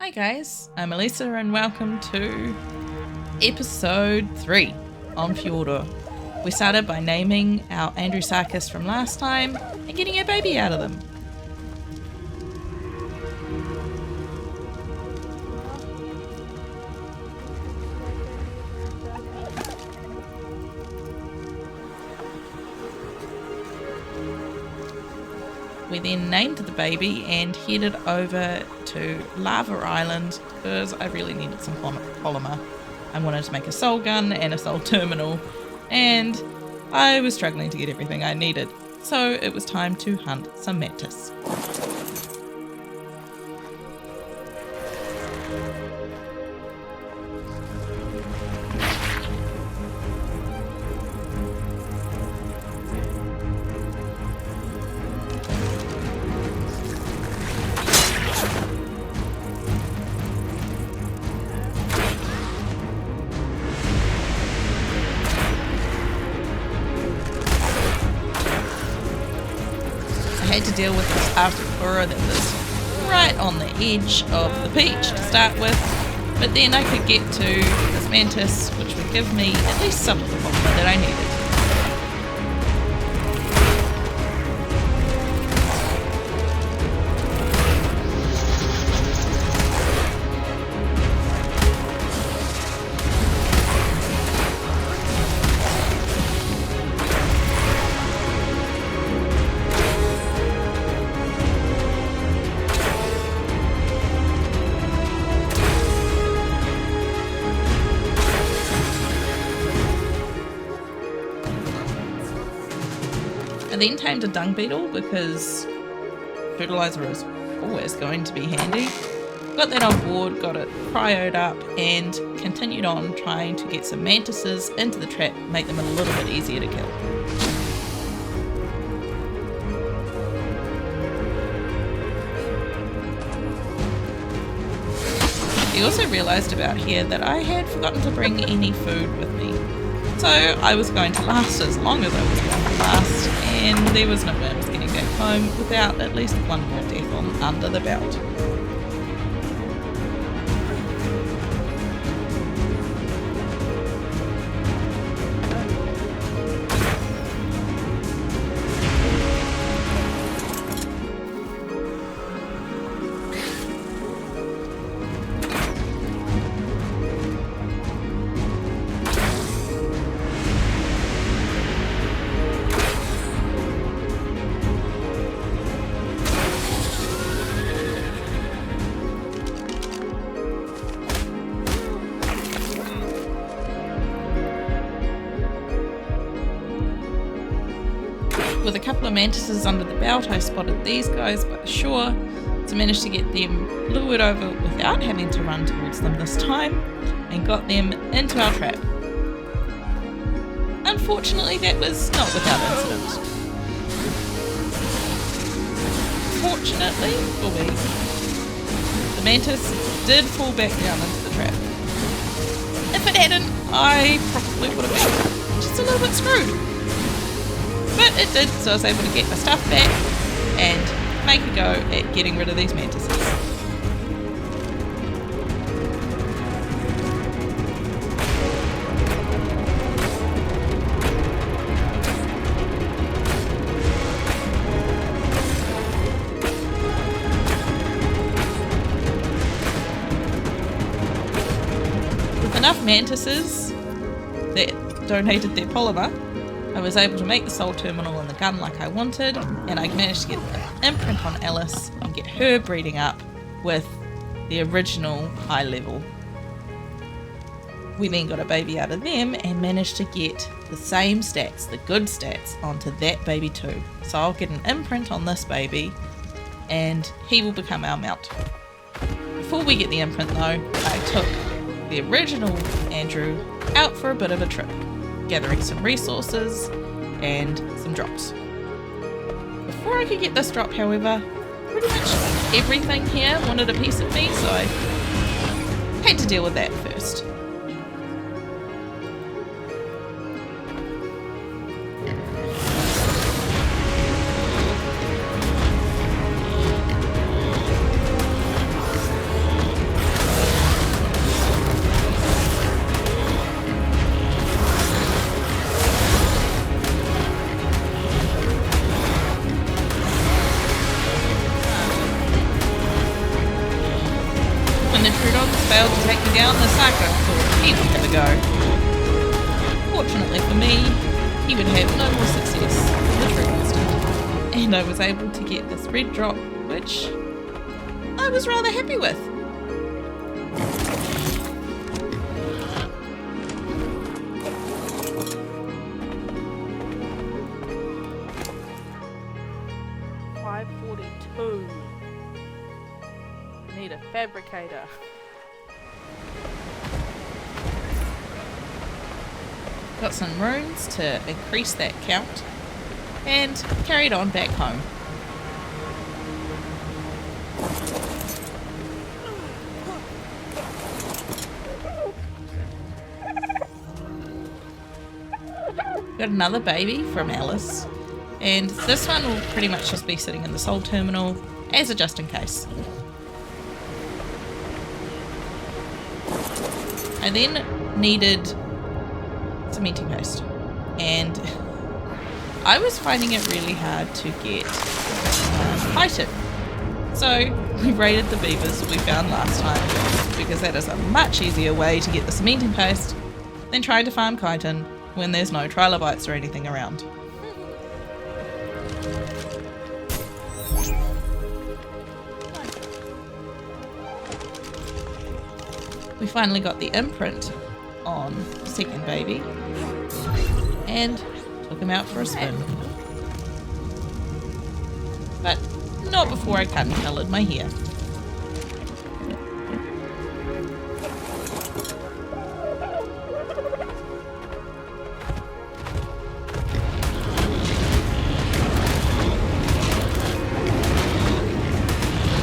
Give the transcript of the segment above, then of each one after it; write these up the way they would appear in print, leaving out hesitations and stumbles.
Hi guys, I'm Elisa and welcome to episode 3 on Fjordur. We started by naming our Andrewsarchus from last time and getting a baby out of them. We then named the baby and headed over to Lava Island because I really needed some polymer. I wanted to make a soul gun and a soul terminal, and I was struggling to get everything I needed, so it was time to hunt some mantis. I had to deal with this Arthropura that was right on the edge of the beach to start with, but then I could get to this mantis, which would give me at least some of the polymer that I needed. I then tamed a dung beetle because fertilizer is always going to be handy. Got that on board, got it cryoed up, and continued on trying to get some mantises into the trap, make them a little bit easier to kill. I also realised about here that I had forgotten to bring any food with me. So I was going to last as long as I was going to last, and there was no way I was getting back home without at least one more death on under the belt. With a couple of mantises under the belt, I spotted these guys by the shore, so managed to get them lured over without having to run towards them this time, and got them into our trap. Unfortunately, that was not without incident. Fortunately for me, the mantis did fall back down into the trap. If it hadn't, I probably would have been just a little bit screwed. But it did, so I was able to get my stuff back and make a go at getting rid of these mantises. With enough mantises that donated their polymer, I was able to make the soul terminal in the gun like I wanted, and I managed to get the imprint on Alice and get her breeding up with the original high level. We then got a baby out of them and managed to get the same stats, the good stats, onto that baby too. So I'll get an imprint on this baby and he will become our mount. Before we get the imprint though, I took the original Andrew out for a bit of a trip, gathering some resources and some drops. Before I could get this drop, however, pretty much everything here wanted a piece of me, so I had to deal with that first. failed to take me down, the Saka thought he would have a go. Fortunately for me, he would have no more success in the true instant, and I was able to get this red drop, which I was rather happy with. Need a fabricator. Got some runes to increase that count and carried on back home. Got another baby from Alice, and this one will pretty much just be sitting in the soul terminal as a just in case. I then needed cementing paste, and I was finding it really hard to get chitin. So we raided the beavers we found last time, because that is a much easier way to get the cementing paste than trying to farm chitin when there's no trilobites or anything around. We finally got the imprint on the second baby and took him out for a spin. But not before I cut and coloured my hair.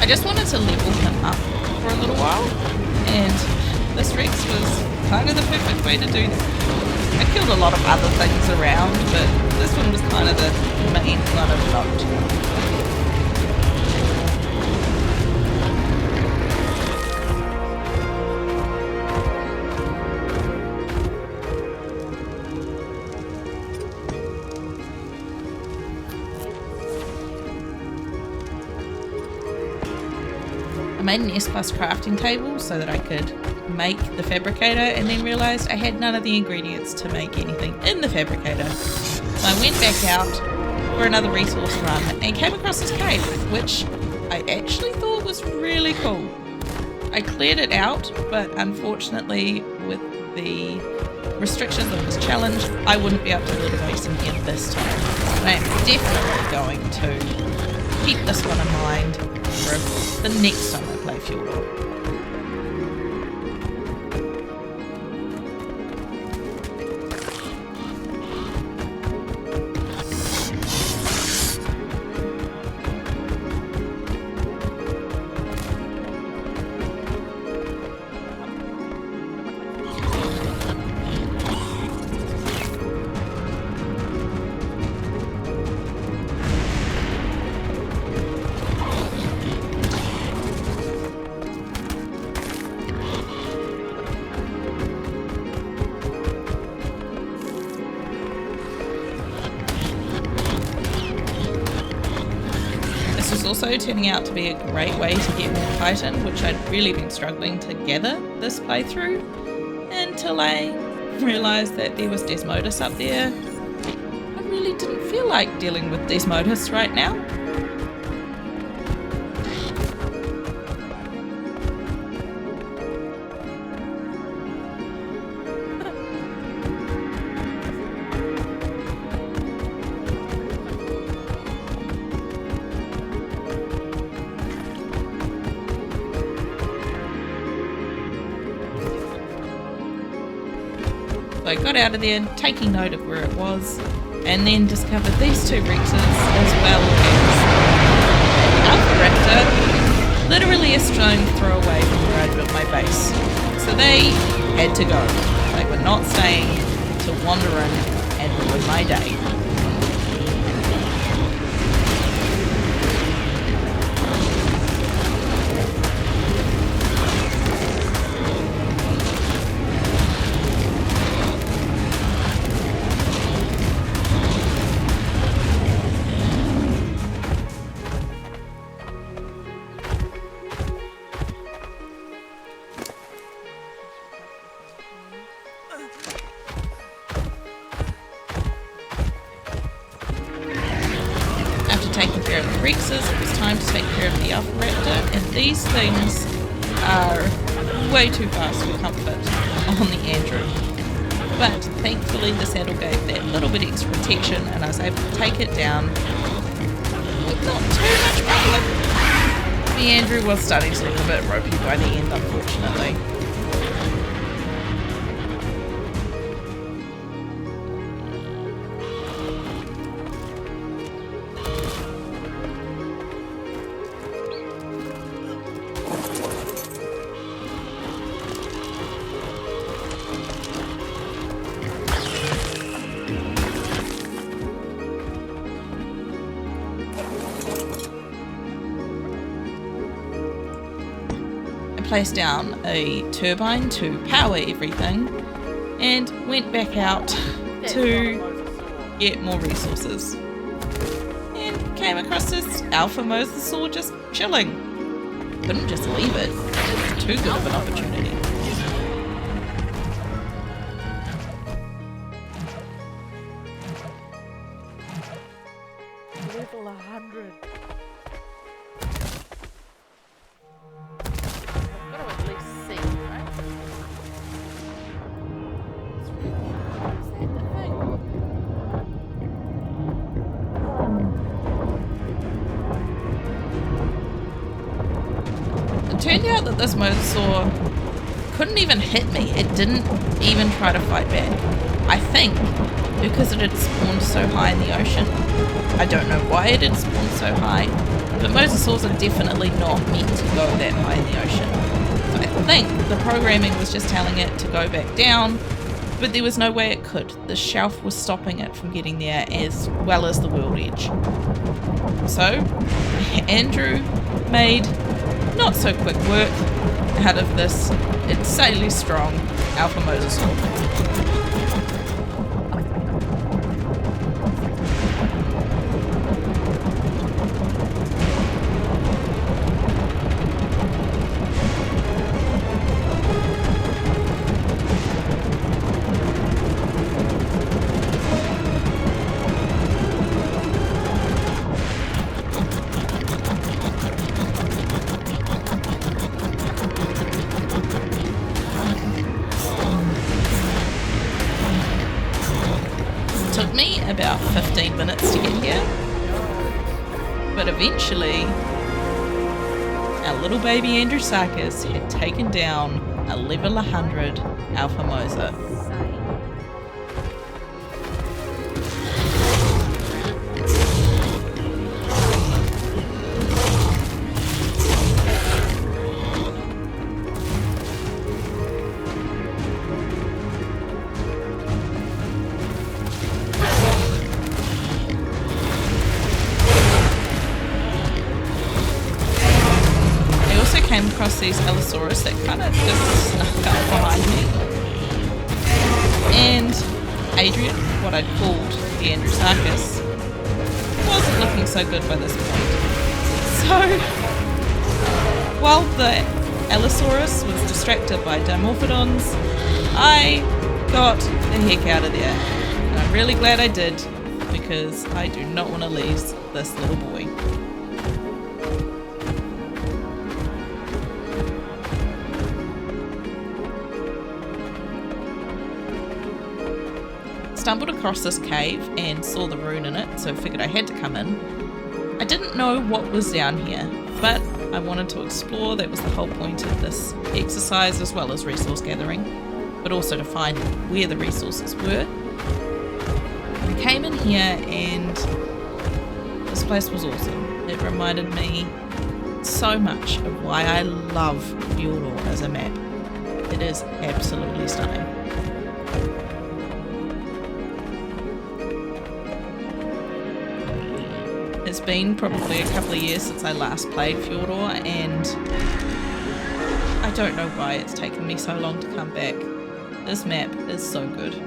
I just wanted to level him up for a little while, and this Rex was kind of the perfect way to do that. I killed a lot of other things around, but this one was kind of the main one I've loved. I made an S+ crafting table so that I could make the fabricator, and then realised I had none of the ingredients to make anything in the fabricator. So I went back out for another resource run and came across this cave, which I actually thought was really cool. I cleared it out, but unfortunately with the restrictions of this challenge, I wouldn't be able to build a base in here this time. But I am definitely going to keep this one in mind for the next time I play Fjordur. Also turning out to be a great way to get more chitin, which I'd really been struggling to gather this playthrough until I realised that there was Desmodus up there. I really didn't feel like dealing with Desmodus right now. I got out of there taking note of where it was, and then discovered these two Rexes as well as Alpha Raptor, literally a stone throw away from where I'd built my base. So they had to go. They were not staying to wander in and ruin my day. Rexes, it was time to take care of the Alpha Raptor, and these things are way too fast for comfort on the Andrew. But thankfully the saddle gave that little bit extra protection and I was able to take it down with not too much problem. The Andrew was starting to look a bit ropey by the end, unfortunately. Placed down a turbine to power everything and went back out to get more resources and came across this alpha mosasaur just chilling. Couldn't just leave it. It was too good of an opportunity. Level 100. Turned out that this mosasaur couldn't even hit me. It didn't even try to fight back. I think because it had spawned so high in the ocean. I don't know why it had spawned so high, but mosasaurs are definitely not meant to go that high in the ocean. So I think the programming was just telling it to go back down, but there was no way it could. The shelf was stopping it from getting there as well as the world edge. So Andrew made not so quick work out of this insanely strong alpha mosasaur. Took me about 15 minutes to get here, but eventually our little baby Andrewsarchus had taken down a level 100 alpha mosa. Came across these Allosaurus that kind of just snuck up behind me, and Adrian, what I'd called the Andrewsarchus, wasn't looking so good by this point. So while the Allosaurus was distracted by Dimorphodons, I got the heck out of there, and I'm really glad I did, because I do not want to lose this little boy. Stumbled across this cave and saw the rune in it, so figured I had to come in. I didn't know what was down here, but I wanted to explore. That was the whole point of this exercise, as well as resource gathering, but also to find where the resources were. I came in here and this place was awesome. It reminded me so much of why I love Fjordur as a map. It is absolutely stunning. It's been probably a couple of years since I last played Fjordur, and I don't know why it's taken me so long to come back. This map is so good.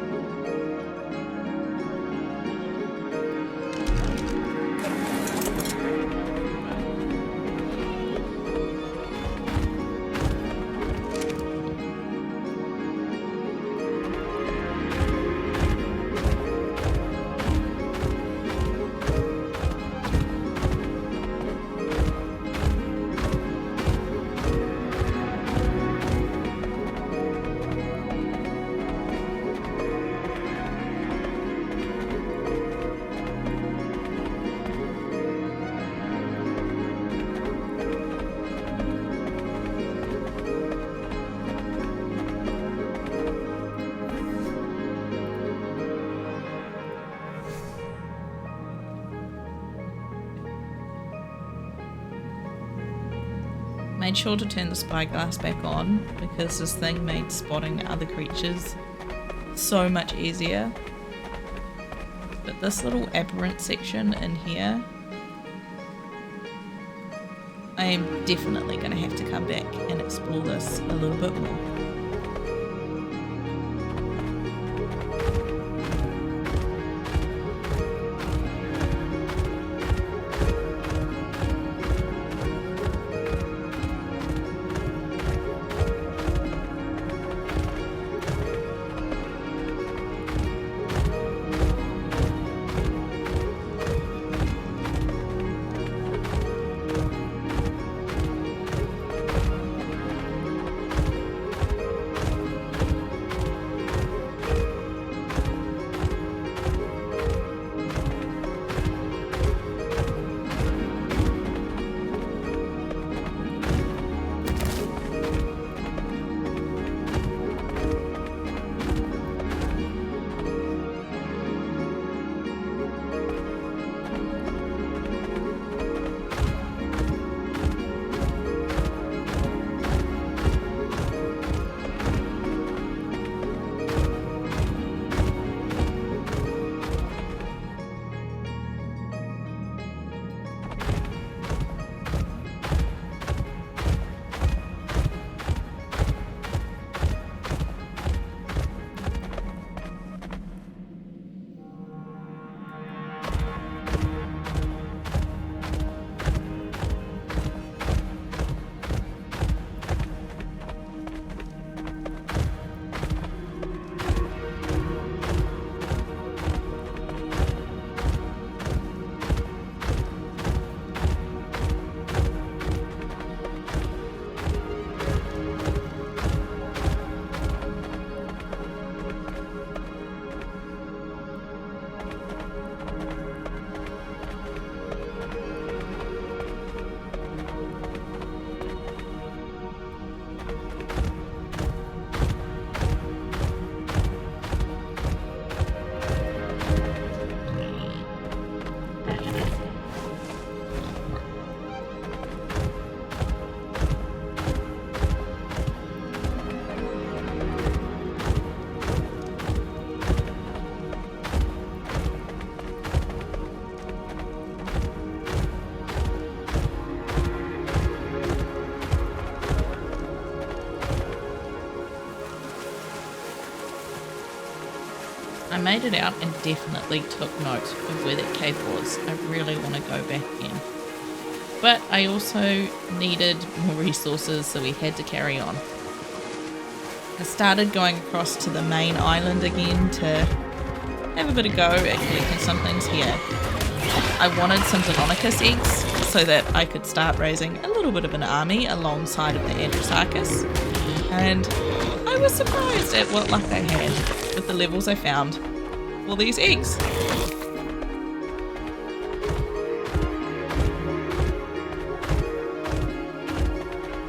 Made sure to turn the spyglass back on because this thing made spotting other creatures so much easier. But this little aberrant section in here, I am definitely going to have to come back and explore this a little bit more. I made it out and definitely took note of where that cave was. I really want to go back again. But I also needed more resources, so we had to carry on. I started going across to the main island again to have a bit of go at collecting some things here. I wanted some Deinonychus eggs so that I could start raising a little bit of an army alongside of the Audionautix. And I was surprised at what luck I had with the levels I found for these eggs.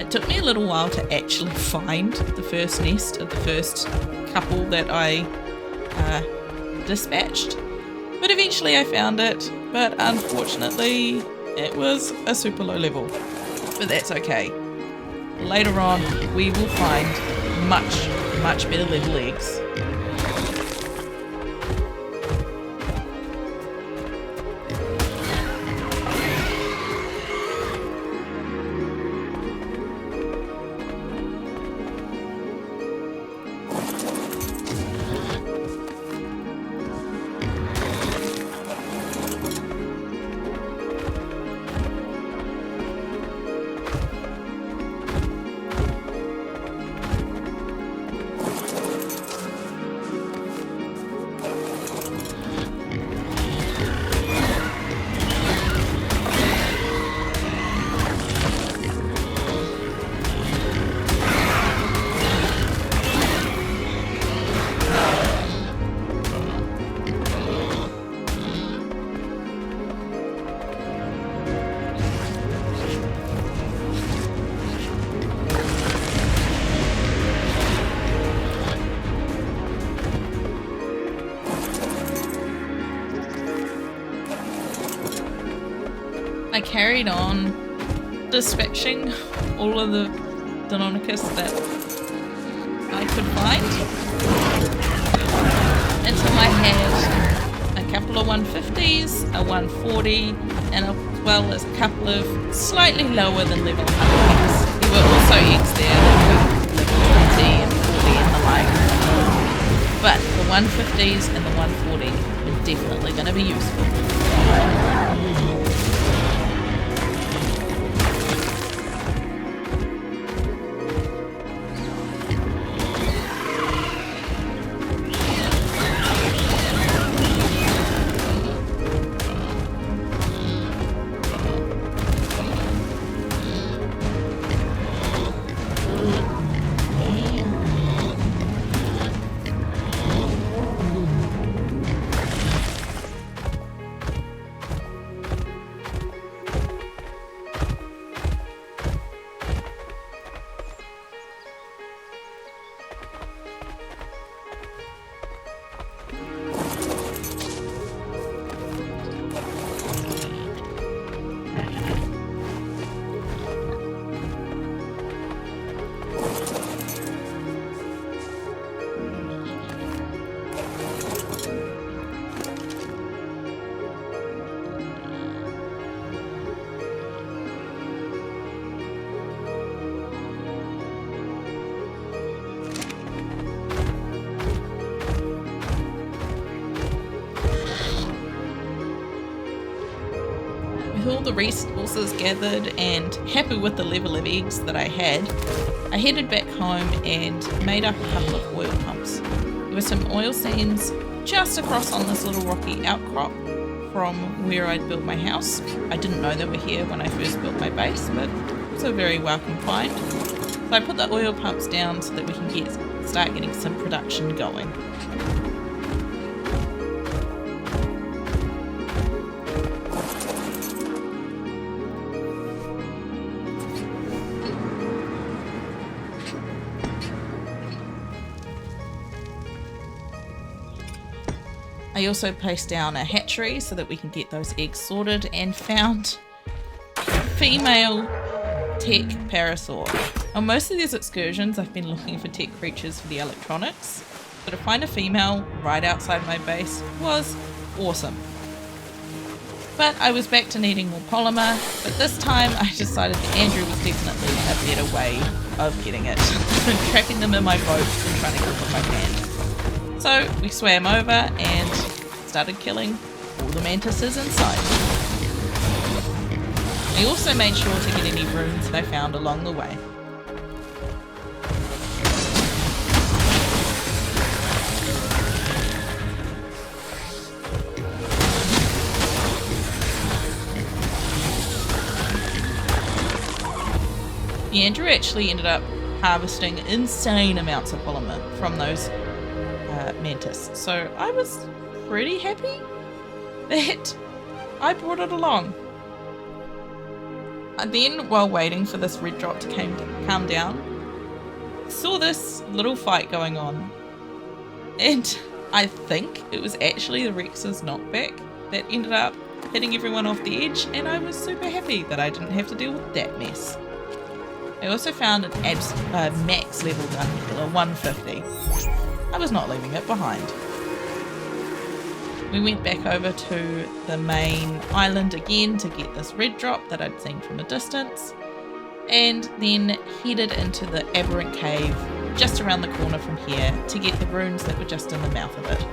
It took me a little while to actually find the first nest of the first couple that I dispatched, but eventually I found it, but unfortunately it was a super low level, but that's okay. Later on we will find much better level eggs. I carried on dispatching all of the Deinonychus that I could find until I had a couple of 150s, a 140, and as well as a couple of slightly lower than level 100 eggs. There were also eggs there that were level 20 and 40 and the like. But the 150s and the 140 were definitely going to be useful. All the resources gathered and happy with the level of eggs that I had, I headed back home and made up a couple of oil pumps. There were some oil sands just across on this little rocky outcrop from where I'd built my house. I didn't know they were here when I first built my base, but it was a very welcome find. So I put the oil pumps down so that we can start getting some production going. I also placed down a hatchery so that we can get those eggs sorted and found a female tech parasaur. On most of these excursions I've been looking for tech creatures for the electronics, but to find a female right outside my base was awesome. But I was back to needing more polymer, but this time I decided that Andrew was definitely a better way of getting it than trapping them in my boat and trying to kill them by hand. So we swam over and started killing all the mantises inside. I also made sure to get any runes that I found along the way. Andrew actually ended up harvesting insane amounts of polymer from those mantis, so I was pretty happy that I brought it along. And then, while waiting for this red drop to calm down, saw this little fight going on, and I think it was actually the Rex's knockback that ended up hitting everyone off the edge, and I was super happy that I didn't have to deal with that mess. I also found an max level gun killer 150. I was not leaving it behind. We went back over to the main island again to get this red drop that I'd seen from a distance, and then headed into the aberrant cave just around the corner from here to get the runes that were just in the mouth of it.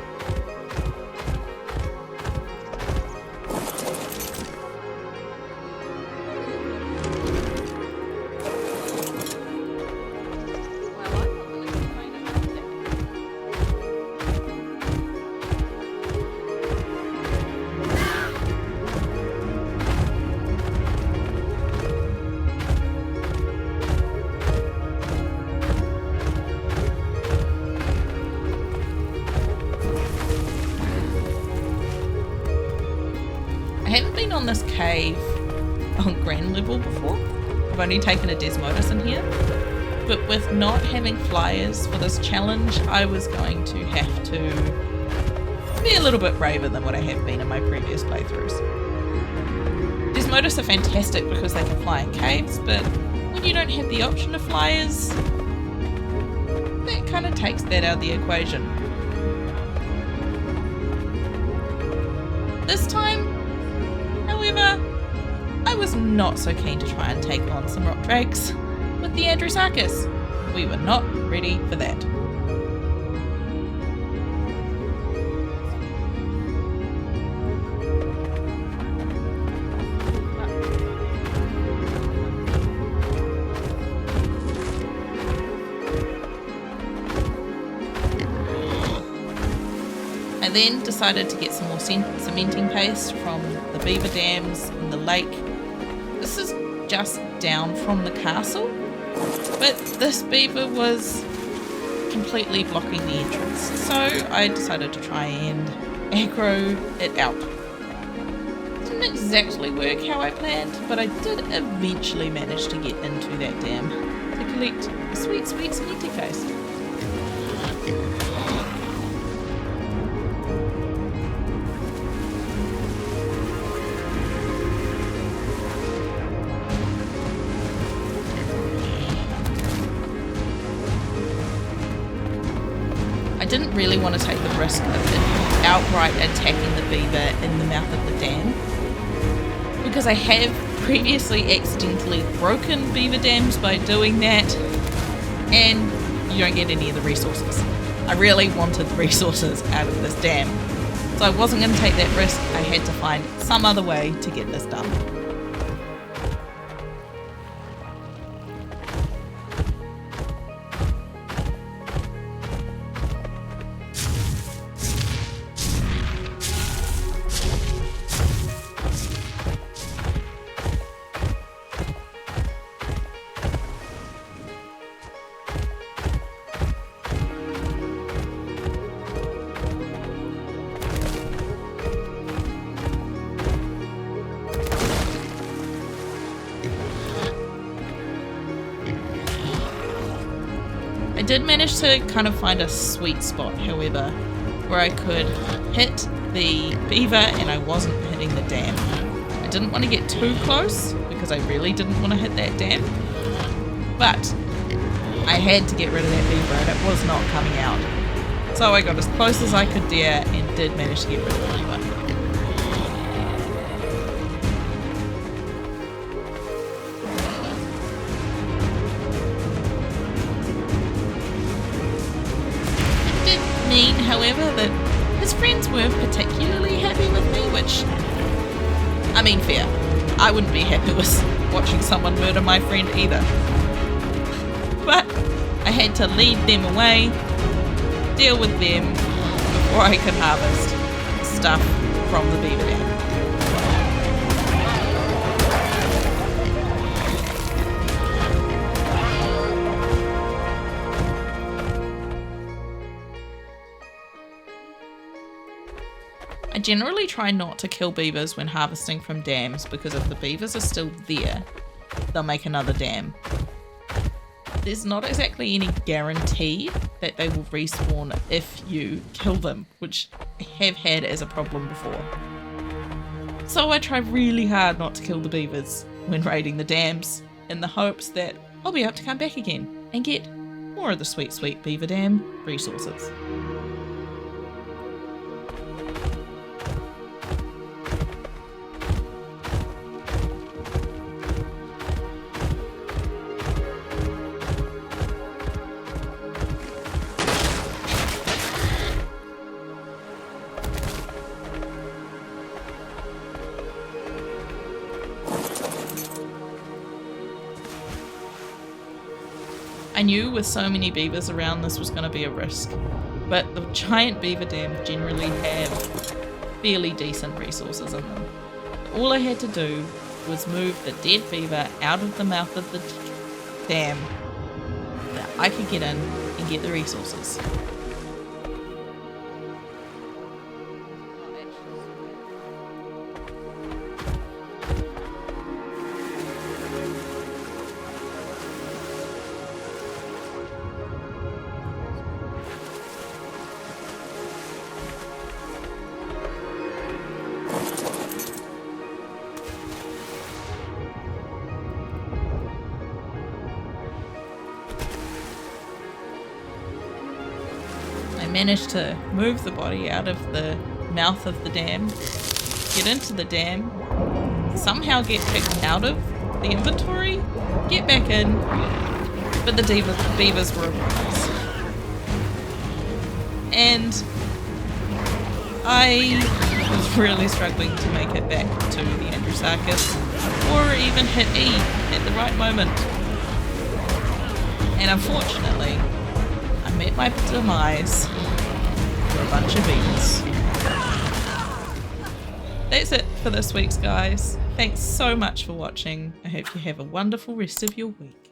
I haven't been on this cave on grand level before. I've only taken a Desmodus in here, but with not having flyers for this challenge, I was going to have to be a little bit braver than what I have been in my previous playthroughs. Komodos are fantastic because they can fly in caves, but when you don't have the option to flyers, that kind of takes that out of the equation. This time, however, I was not so keen to try and take on some rock drakes with the Andrewsarchus. We were not ready for that. I then decided to get some more cementing paste from the beaver dams in the lake. This is just down from the castle, but this beaver was completely blocking the entrance, so I decided to try and aggro it out. Didn't exactly work how I planned, but I did eventually manage to get into that dam to collect a sweet, sweet cementing paste. I didn't really want to take the risk of outright attacking the beaver in the mouth of the dam, because I have previously accidentally broken beaver dams by doing that, and you don't get any of the resources. I really wanted the resources out of this dam, so I wasn't going to take that risk. I had to find some other way to get this done. I did manage to kind of find a sweet spot, however, where I could hit the beaver and I wasn't hitting the dam. I didn't want to get too close because I really didn't want to hit that dam, but I had to get rid of that beaver and it was not coming out. So I got as close as I could dare and did manage to get rid of the beaver. However, that his friends weren't particularly happy with me, which, I mean, fair. I wouldn't be happy with watching someone murder my friend either. But I had to lead them away, deal with them, before I could harvest stuff from the beaver dam. I generally try not to kill beavers when harvesting from dams because if the beavers are still there, they'll make another dam. There's not exactly any guarantee that they will respawn if you kill them, which I have had as a problem before. So I try really hard not to kill the beavers when raiding the dams in the hopes that I'll be able to come back again and get more of the sweet, sweet beaver dam resources. I knew with so many beavers around this was going to be a risk, but the giant beaver dams generally have fairly decent resources in them. All I had to do was move the dead beaver out of the mouth of the dam that I could get in and get the resources. managed to move the body out of the mouth of the dam, get into the dam, somehow get kicked out of the inventory, get back in, but the beavers were upon us. And I was really struggling to make it back to the Andrewsarchus or even hit E at the right moment. And unfortunately, I met my demise for a bunch of beavers. That's it for this week's guys. Thanks so much for watching. I hope you have a wonderful rest of your week.